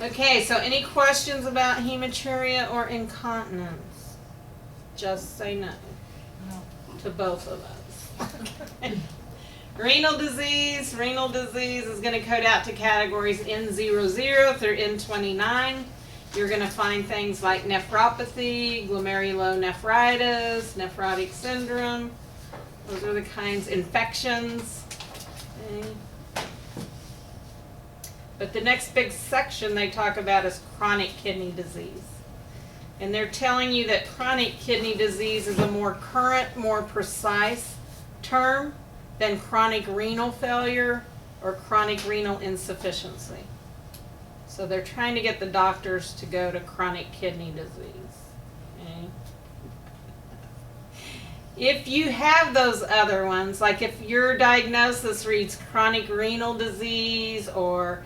Okay, so any questions about hematuria or incontinence? Just say no to both of us. Renal disease is going to code out to categories N00 through N29. You're going to find things like nephropathy, glomerulonephritis, nephrotic syndrome. Those are the kinds, infections. Okay. But the next big section they talk about is chronic kidney disease. And they're telling you that chronic kidney disease is a more current, more precise term than chronic renal failure or chronic renal insufficiency. So they're trying to get the doctors to go to chronic kidney disease. Okay? If you have those other ones, like if your diagnosis reads chronic renal disease or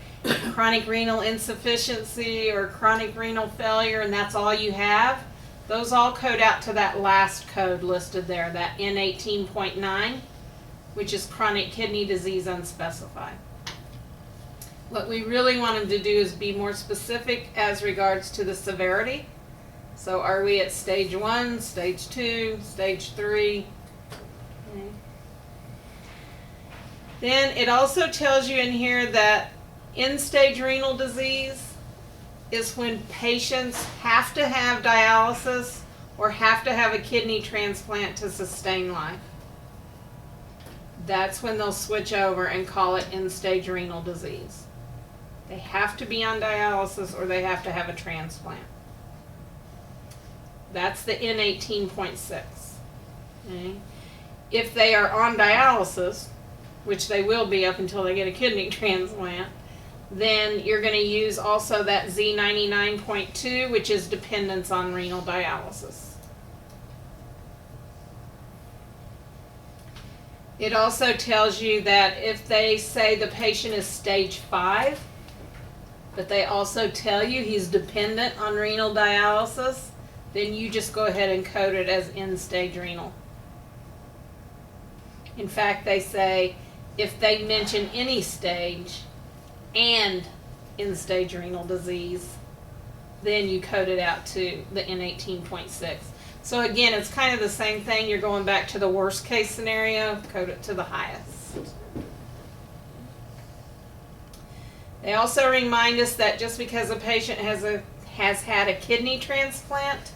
chronic renal insufficiency or chronic renal failure, and that's all you have, those all code out to that last code listed there, that N18.9, which is chronic kidney disease unspecified. What we really wanted to do is be more specific as regards to the severity. So are we at stage 1, stage 2, stage 3? Okay. Then it also tells you in here that end-stage renal disease is when patients have to have dialysis or have to have a kidney transplant to sustain life. That's when they'll switch over and call it end-stage renal disease. They have to be on dialysis or they have to have a transplant. That's the N18.6. Okay. If they are on dialysis, which they will be up until they get a kidney transplant, then you're going to use also that Z99.2, which is dependence on renal dialysis. It also tells you that if they say the patient is stage 5, but they also tell you he's dependent on renal dialysis, then you just go ahead and code it as end-stage renal. In fact, they say if they mention any stage and end-stage renal disease, then you code it out to the N18.6. So again, it's kind of the same thing. You're going back to the worst case scenario, code it to the highest. They also remind us that just because a patient has had a kidney transplant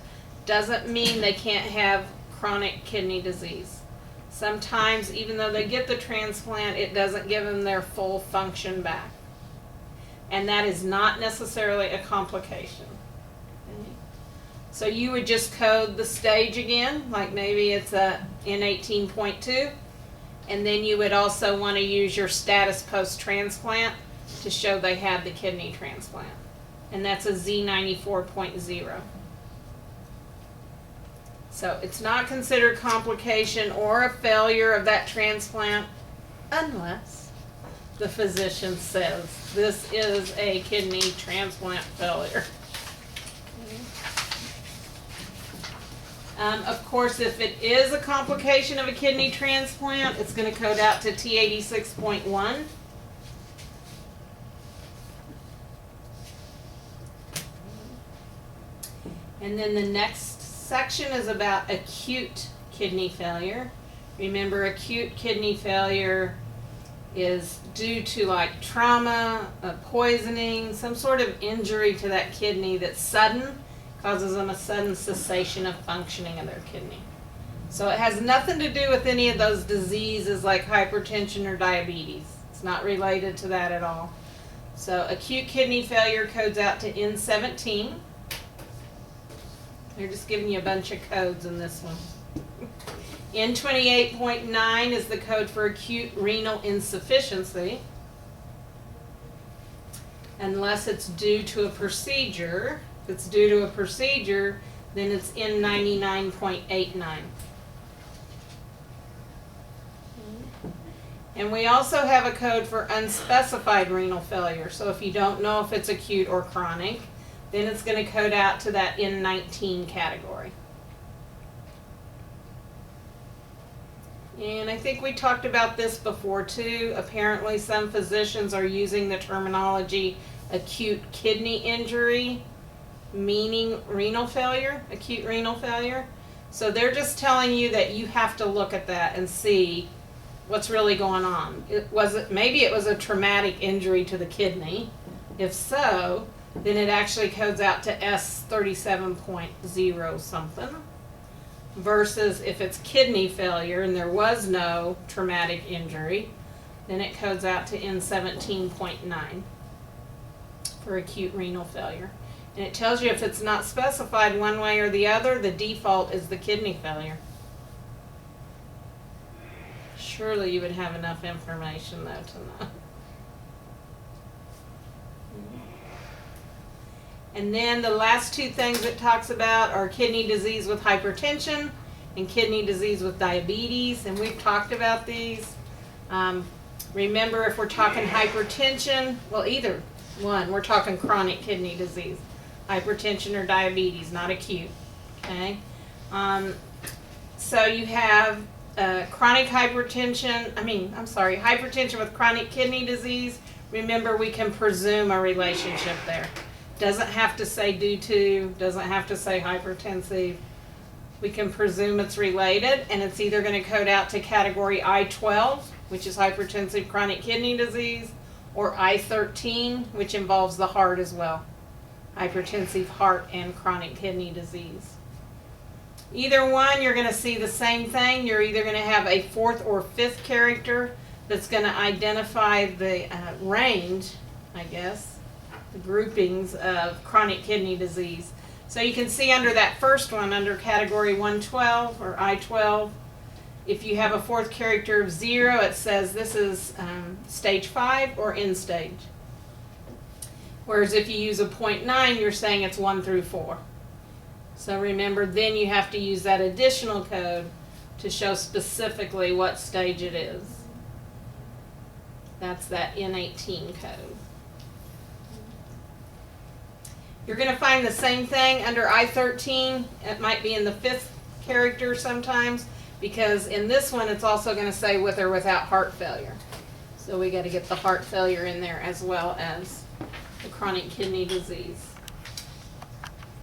doesn't mean they can't have chronic kidney disease. Sometimes, even though they get the transplant, it doesn't give them their full function back. And that is not necessarily a complication. Okay. So you would just code the stage again, like maybe it's a N18.2, and then you would also want to use your status post-transplant to show they had the kidney transplant. And that's a Z94.0. So it's not considered complication or a failure of that transplant unless the physician says this is a kidney transplant failure. Of course, if it is a complication of a kidney transplant, it's going to code out to T86.1. And then the next section is about acute kidney failure. Remember, acute kidney failure is due to like trauma, poisoning, some sort of injury to that kidney that's sudden, causes them a sudden cessation of functioning of their kidney. So it has nothing to do with any of those diseases like hypertension or diabetes. It's not related to that at all. So acute kidney failure codes out to N17. They're just giving you a bunch of codes in this one. N28.9 is the code for acute renal insufficiency. Unless it's due to a procedure. If it's due to a procedure, then it's N99.89. And we also have a code for unspecified renal failure. So if you don't know if it's acute or chronic, then it's going to code out to that N19 category. And I think we talked about this before too. Apparently some physicians are using the terminology acute kidney injury, meaning renal failure, acute renal failure. So they're just telling you that you have to look at that and see what's really going on. Maybe it was a traumatic injury to the kidney. If so, then it actually codes out to S37.0 something. Versus if it's kidney failure and there was no traumatic injury, then it codes out to N17.9 for acute renal failure. And it tells you if it's not specified one way or the other, the default is the kidney failure. Surely you would have enough information though to know. And then the last two things it talks about are kidney disease with hypertension and kidney disease with diabetes. And we've talked about these. Remember, if we're talking hypertension, well, either one, we're talking chronic kidney disease. Hypertension or diabetes, not acute. Okay? So you have hypertension with chronic kidney disease. Remember, we can presume a relationship there. Doesn't have to say due to, doesn't have to say hypertensive. We can presume it's related, and it's either going to code out to category I-12, which is hypertensive chronic kidney disease, or I-13, which involves the heart as well. Hypertensive heart and chronic kidney disease. Either one, you're going to see the same thing. You're either going to have a fourth or fifth character that's going to identify the range, I guess, the groupings of chronic kidney disease. So you can see under that first one, under category 112 or I-12, if you have a fourth character of 0, it says this is stage 5 or end stage. Whereas if you use a 0.9, you're saying it's 1 through 4. So remember, then you have to use that additional code to show specifically what stage it is. That's that N18 code. You're going to find the same thing under I-13. It might be in the fifth character sometimes, because in this one it's also going to say with or without heart failure. So we got to get the heart failure in there as well as the chronic kidney disease.